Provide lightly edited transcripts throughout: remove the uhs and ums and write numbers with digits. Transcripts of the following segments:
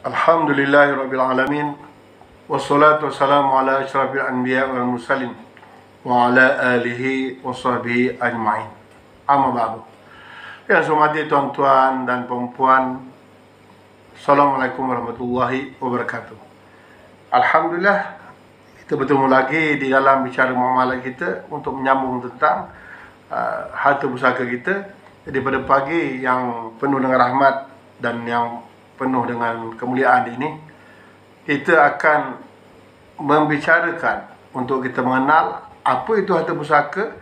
Alhamdulillahirabbil alamin wassalatu wassalamu ala asyrafil anbiya wal mursalin wa ala alihi washabbihi ajmain. Amma ba'du. Yang saya hormati tuan-tuan dan puan-puan, Assalamualaikum warahmatullahi wabarakatuh. Alhamdulillah, kita bertemu lagi di dalam bicara muamalah kita untuk menyambung tentang harta pusaka kita. Jadi pada pagi yang penuh dengan rahmat dan yang penuh dengan kemuliaan ini, kita akan membicarakan untuk kita mengenal apa itu harta pusaka,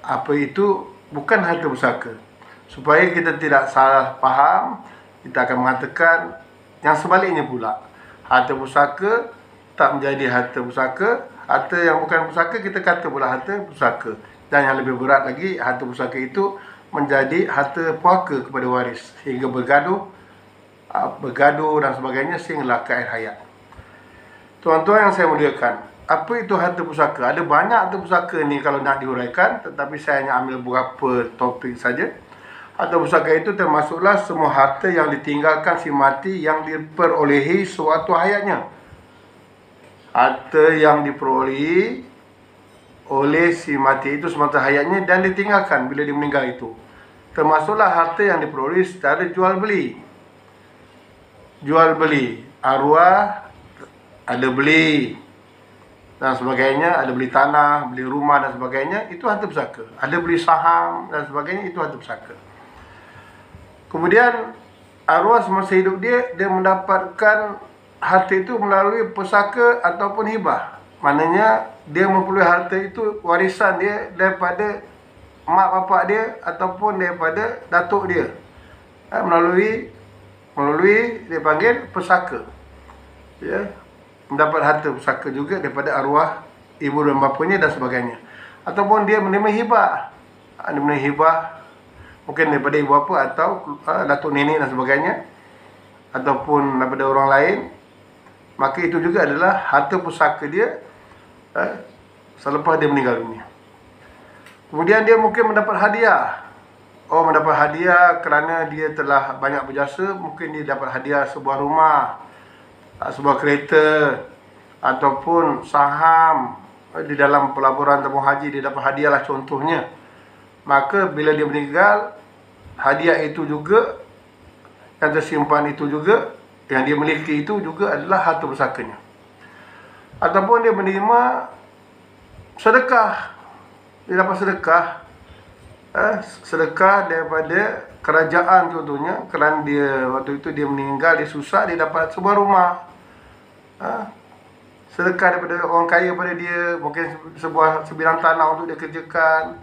apa itu bukan harta pusaka. Supaya kita tidak salah faham, kita akan mengatakan yang sebaliknya pula. Harta pusaka tak menjadi harta pusaka, harta yang bukan pusaka kita kata pula harta pusaka. Dan yang lebih berat lagi, harta pusaka itu menjadi harta puaka kepada waris sehingga bergaduh dan sebagainya sehinggalah ke akhir hayat. Tuan-tuan yang saya muliakan, apa itu harta pusaka? Ada banyak harta pusaka ni kalau nak diuraikan, tetapi saya hanya ambil beberapa topik saja. Harta pusaka itu termasuklah semua harta yang ditinggalkan si mati yang diperolehi sewaktu hayatnya. Harta yang diperolehi oleh si mati itu semasa hayatnya dan ditinggalkan bila dia meninggal itu. Termasuklah harta yang diperoleh secara jual beli, arwah ada beli dan sebagainya, ada beli tanah, beli rumah dan sebagainya, itu harta pusaka. Ada beli saham dan sebagainya, itu harta pusaka. Kemudian arwah semasa hidup dia mendapatkan harta itu melalui pusaka ataupun hibah. Maknanya dia memperoleh harta itu warisan dia daripada mak bapak dia ataupun daripada datuk dia, melalui dia panggil pusaka, ya, mendapat harta pusaka juga daripada arwah ibu dan bapanya dan sebagainya. Ataupun dia menerima hibah, mungkin daripada ibu bapa atau datuk nenek dan sebagainya, ataupun daripada orang lain, maka itu juga adalah harta pusaka dia selepas dia meninggal dunia. Kemudian dia mungkin mendapat hadiah. Mendapat hadiah kerana dia telah banyak berjasa. Mungkin dia dapat hadiah sebuah rumah, sebuah kereta, ataupun saham di dalam pelaburan tabung haji. Dia dapat hadiah lah contohnya. Maka bila dia meninggal, hadiah itu juga yang tersimpan itu juga, yang dia miliki itu juga adalah harta pusakanya. Ataupun dia menerima sedekah. Dia dapat sedekah daripada kerajaan contohnya, kerana dia waktu itu dia meninggal, dia susah, dia dapat sebuah rumah. Sedekah daripada orang kaya pada dia, mungkin sebuah sebidang tanah untuk dia kerjakan,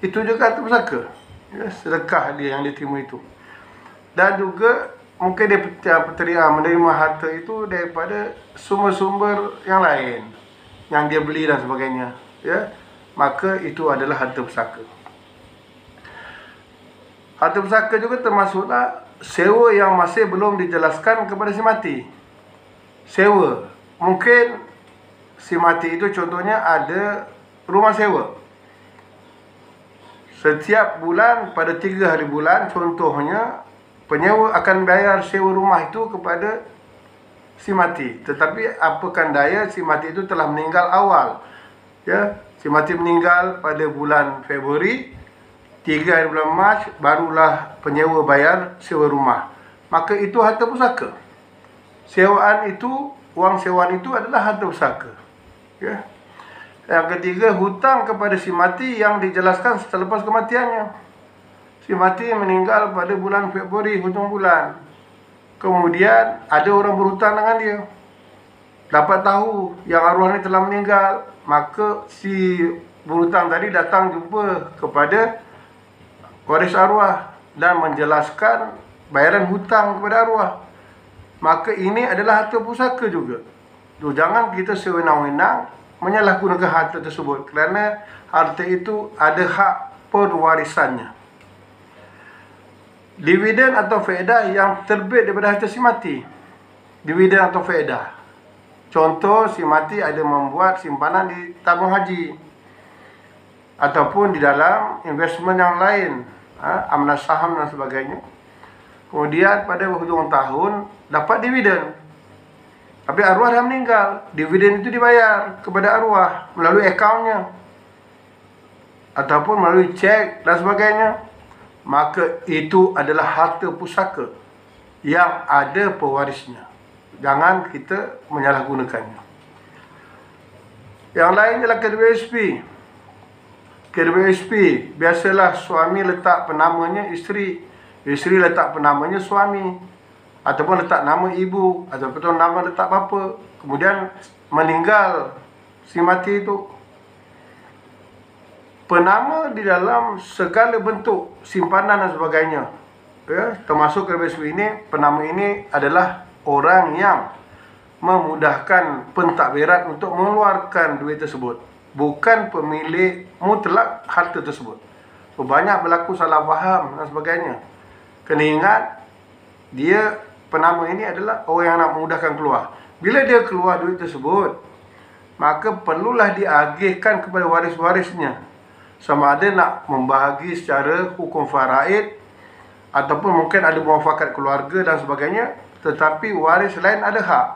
itu juga harta pusaka, ya, sedekah dia yang dia terima itu. Dan juga mungkin dia menerima harta itu daripada sumber-sumber yang lain yang dia beli dan sebagainya, ya, maka itu adalah harta pusaka. Harta pusaka juga termasuklah sewa yang masih belum dijelaskan kepada si mati. Sewa, mungkin si mati itu contohnya ada rumah sewa. Setiap bulan pada 3 hari bulan contohnya, penyewa akan bayar sewa rumah itu kepada si mati. Tetapi apakan daya si mati itu telah meninggal awal, ya. Si mati meninggal pada bulan Februari, 3 hari bulan Mac barulah penyewa bayar sewa rumah. Maka itu harta pusaka. Sewaan itu, wang sewaan itu adalah harta pusaka, ya. Yang ketiga, hutang kepada si mati yang dijelaskan selepas kematiannya. Si mati meninggal pada bulan Februari, hujung bulan. Kemudian ada orang berhutang dengan dia, dapat tahu yang arwah ni telah meninggal, maka si berhutang tadi datang jumpa kepada waris arwah dan menjelaskan bayaran hutang kepada arwah. Maka ini adalah harta pusaka juga. Jangan kita sewenang-wenang menyalahgunakan harta tersebut, kerana harta itu ada hak pewarisannya. Dividen atau faedah yang terbit daripada harta si mati. Dividen atau faedah, contoh si mati ada membuat simpanan di tabung haji ataupun di dalam investment yang lain, amanah saham dan sebagainya. Kemudian pada hujung tahun dapat dividen. Tapi arwah dah meninggal, dividen itu dibayar kepada arwah melalui akaunnya ataupun melalui cek dan sebagainya. Maka itu adalah harta pusaka yang ada pewarisnya. Jangan kita menyalahgunakannya. Yang lain adalah KWSP. KWSP, biasalah suami letak penamanya isteri, isteri letak penamanya suami, ataupun letak nama ibu, ataupun nama letak bapa. Kemudian meninggal si mati itu. Penama di dalam segala bentuk simpanan dan sebagainya, ya, termasuk KWSP ini, penama ini adalah orang yang memudahkan pentadbiran untuk mengeluarkan duit tersebut, bukan pemilik mutlak harta tersebut. Banyak berlaku salah faham dan sebagainya. Kena ingat, dia penama ini adalah orang yang nak memudahkan keluar. Bila dia keluar duit tersebut, maka perlulah diagihkan kepada waris-warisnya. Sama ada nak membahagi secara hukum faraid, ataupun mungkin ada muafakat keluarga dan sebagainya. Tetapi waris lain ada hak.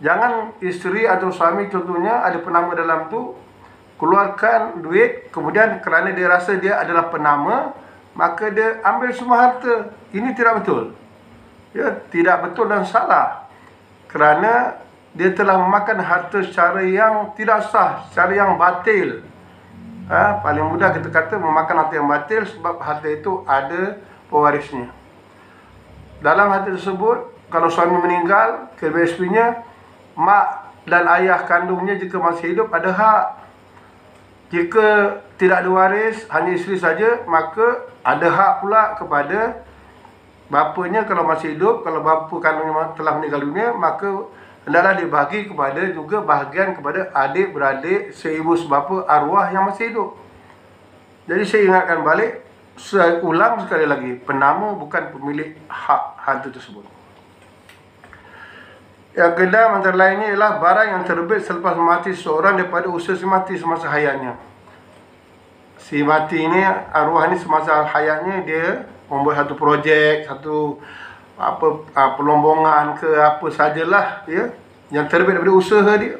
Jangan isteri atau suami contohnya ada penama dalam tu, keluarkan duit, kemudian kerana dia rasa dia adalah penama, maka dia ambil semua harta. Ini tidak betul. Ya, tidak betul dan salah. Kerana dia telah memakan harta secara yang tidak sah, secara yang batil. Paling mudah kita kata memakan harta yang batil, sebab harta itu ada pewarisnya. Dalam harta tersebut, kalau suami meninggal, KWSP-nya, mak dan ayah kandungnya jika masih hidup ada hak. Jika tidak ada waris, hanya isteri saja, maka ada hak pula kepada bapanya kalau masih hidup. Kalau bapa kandungnya telah meninggal dunia, maka hendaklah dibagi kepada juga bahagian kepada adik-beradik seibu sebapa arwah yang masih hidup. Jadi saya ingatkan balik, saya ulang sekali lagi, penama bukan pemilik hak harta tersebut. Yang kedua antara lainnya ialah barang yang terbit selepas mati seseorang daripada usaha si mati semasa hayatnya. Si mati ini, arwah ini semasa hayatnya dia membuat satu projek, satu pelombongan ke apa sajalah, ya, yang terbit daripada usaha dia.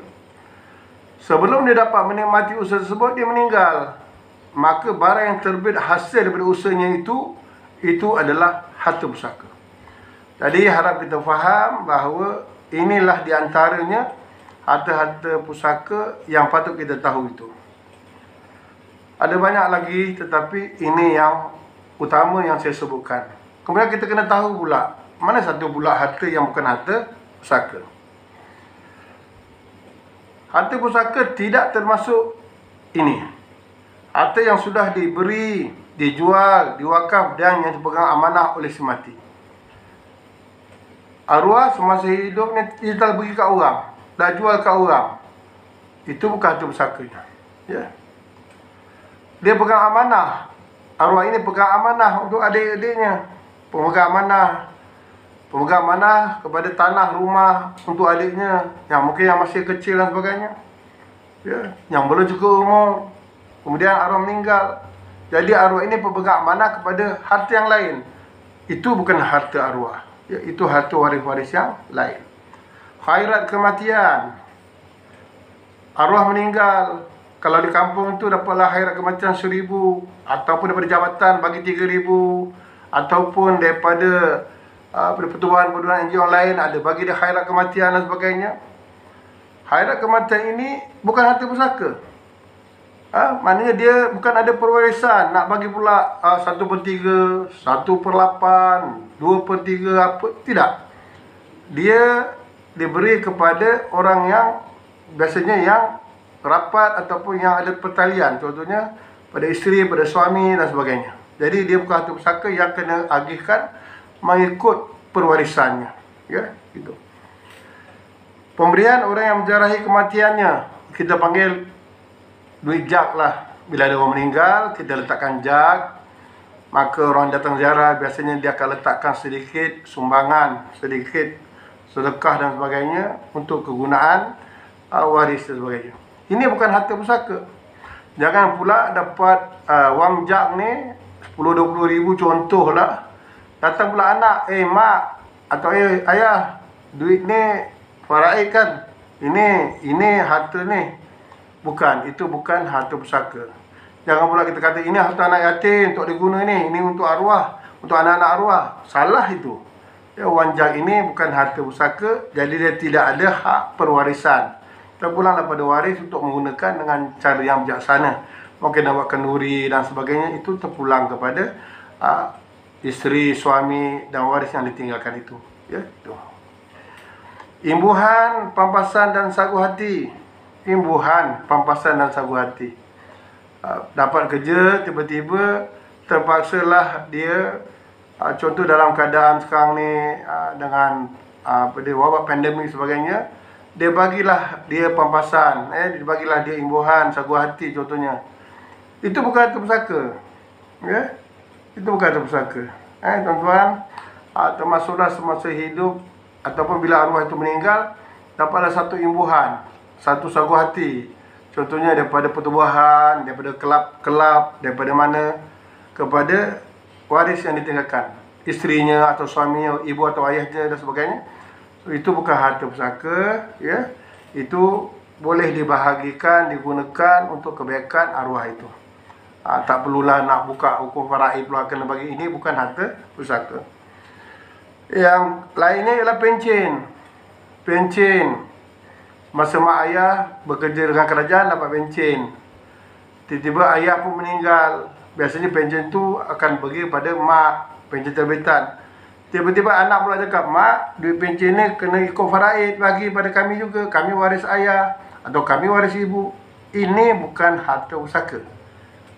Sebelum dia dapat menikmati usaha tersebut, dia meninggal. Maka barang yang terbit hasil daripada usahanya itu adalah harta pusaka. Jadi harap kita faham bahawa inilah di antaranya harta-harta pusaka yang patut kita tahu itu. Ada banyak lagi, tetapi ini yang utama yang saya sebutkan. Kemudian kita kena tahu pula, mana satu pula harta yang bukan harta pusaka. Harta pusaka tidak termasuk ini. Harta yang sudah diberi, dijual, diwakaf dan yang dipegang amanah oleh si mati. Arwah semasa hidupnya dia telah bagi kat orang, dah jual kat orang. Itu bukan harta pusakanya. Ya. Dia pegang amanah. Arwah ini pegang amanah untuk adik-adiknya. Pemegang amanah kepada tanah, rumah untuk adiknya yang mungkin yang masih kecil dan sebagainya, ya, yang belum cukup umur. Kemudian arwah meninggal, jadi arwah ini pemegang amanah kepada harta yang lain. Itu bukan harta arwah, ya, itu harta waris-waris yang lain. Khairat kematian, arwah meninggal, kalau di kampung itu dapatlah khairat kematian 1,000, ataupun daripada jabatan bagi 3,000, ataupun daripada pertubuhan-pertubuhan NGO lain ada bagi dia khairat kematian dan sebagainya. Khairat kematian ini bukan harta pusaka. Maknanya dia bukan ada perwarisan nak bagi pula 1/3, 1/8, 2/3 apa, tidak. Dia diberi kepada orang yang biasanya yang rapat ataupun yang ada pertalian, contohnya pada isteri, pada suami dan sebagainya. Jadi dia bukan harta pusaka yang kena agihkan mengikut perwarisannya, ya, gitu. Pemberian orang yang menjarahi kematiannya, kita panggil duit jak lah. Bila ada orang meninggal, kita letakkan jak, maka orang datang ziarah biasanya dia akan letakkan sedikit sumbangan, sedikit sedekah dan sebagainya untuk kegunaan waris dan sebagainya. Ini bukan harta pusaka. Jangan pula dapat wang jak ni 10-20 ribu contohlah. Datang pula anak, mak atau ayah, duit ni faraid kan. Ini harta ni. Bukan, itu bukan harta pusaka. Jangan pula kita kata ini harta anak yatim untuk diguna ni, ini untuk arwah, untuk anak-anak arwah. Salah itu. Ya, wanjang ini bukan harta pusaka, jadi dia tidak ada hak perwarisan. Terpulanglah pada waris untuk menggunakan dengan cara yang bijaksana. Mungkin nak buat kenduri dan sebagainya, itu terpulang kepada isteri, suami dan waris yang ditinggalkan itu. Ya, itu. Imbuhan, pampasan dan sagu hati. Imbuhan, pampasan dan sagu hati. Dapat kerja, tiba-tiba terpaksalah dia, contoh dalam keadaan sekarang ni dengan wabak pandemik sebagainya, dia bagilah dia pampasan, dia bagilah dia imbuhan, sagu hati contohnya. Itu bukan harta pusaka. Ya? Itu bukan harta pusaka. Tuan-tuan, termasuklah semasa hidup ataupun bila arwah itu meninggal, dapatlah satu imbuhan, satu sagu hati. Contohnya daripada pertubuhan, daripada kelab, daripada mana, kepada waris yang ditinggalkan, isterinya atau suaminya, ibu atau ayahnya dan sebagainya. So, itu bukan harta pusaka, ya. Itu boleh dibahagikan, digunakan untuk kebaikan arwah itu. Tak perlulah nak buka hukum faraid pula kena bagi. Ini bukan harta pusaka. Yang lainnya ialah pencen. Pencen. Masa mak ayah bekerja dengan kerajaan dapat pencen. Tiba-tiba ayah pun meninggal. Biasanya pencen tu akan bagi pada mak, pencen terbitan. Tiba-tiba anak pula cakap, mak, duit pencen ni kena ikut faraid, bagi pada kami juga. Kami waris ayah atau kami waris ibu. Ini bukan harta pusaka.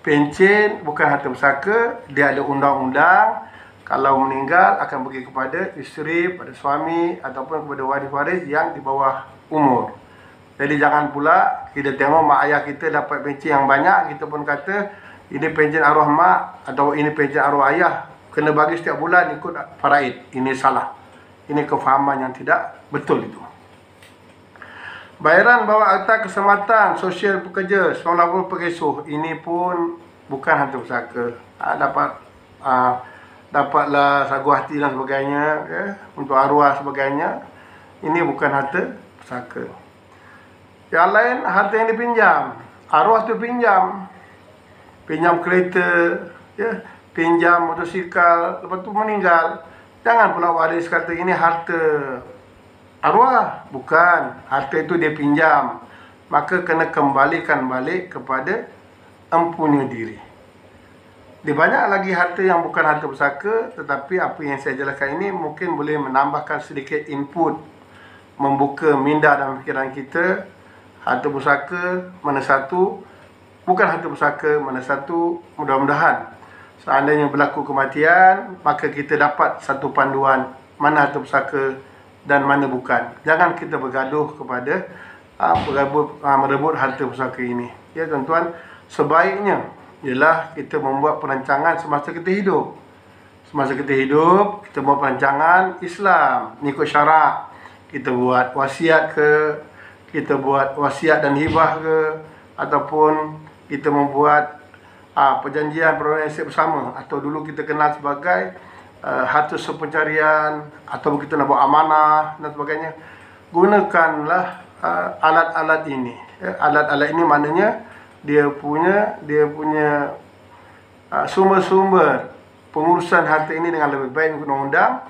Pencen bukan harta pusaka. Dia ada undang-undang. Kalau meninggal akan bagi kepada isteri, pada suami ataupun kepada waris-waris yang di bawah umur. Jadi jangan pula kita tengok mak ayah kita dapat pencen yang banyak, kita pun kata ini pencen arwah mak atau ini pencen arwah ayah, kena bagi setiap bulan ikut faraid. Ini salah. Ini kefahaman yang tidak betul itu. Bayaran bawah akta keselamatan sosial pekerja 90 pegesuh. Ini pun bukan harta pusaka. Dapatlah sagu hati dan sebagainya, ya, untuk arwah sebagainya. Ini bukan harta pusaka. Yang lain, harta yang dipinjam. Arwah tu pinjam kereta, ya, pinjam motosikal, lepas tu meninggal. Jangan pula waris kata ini harta arwah. Bukan, harta itu dia pinjam. Maka kena kembalikan balik kepada empunya diri. Di banyak lagi harta yang bukan harta pusaka, tetapi apa yang saya jelaskan ini mungkin boleh menambahkan sedikit input, membuka minda dalam fikiran kita. Harta pusaka mana satu, bukan harta pusaka mana satu. Mudah-mudahan seandainya berlaku kematian, maka kita dapat satu panduan mana harta pusaka dan mana bukan. Jangan kita bergaduh kepada merebut harta pusaka ini. Ya tuan-tuan, sebaiknya ialah kita membuat perancangan semasa kita hidup. Semasa kita hidup, kita buat perancangan Islam, mengikut syarak. Kita buat wasiat ke, kita buat wasiat dan hibah ke, ataupun kita membuat perjanjian permohonan aset bersama, atau dulu kita kenal sebagai harta sepencarian, atau kita nak buat amanah dan sebagainya. Gunakanlah alat-alat ini. Alat-alat ini maknanya dia punya sumber-sumber pengurusan harta ini dengan lebih baik undang-undang,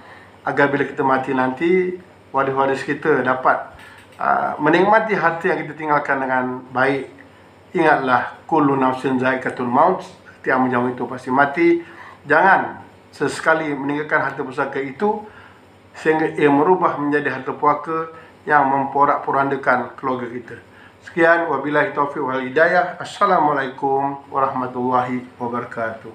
agar bila kita mati nanti waris-waris kita dapat menikmati harta yang kita tinggalkan dengan baik. Ingatlah, kullu nafsin za'iqatul maut, setiap menjauh itu pasti mati. Jangan sesekali meninggalkan harta pusaka itu sehingga ia merubah menjadi harta puaka yang memporak-porandakan keluarga kita. Sekian, wabillahi taufiq wal hidayah. Assalamualaikum warahmatullahi wabarakatuh.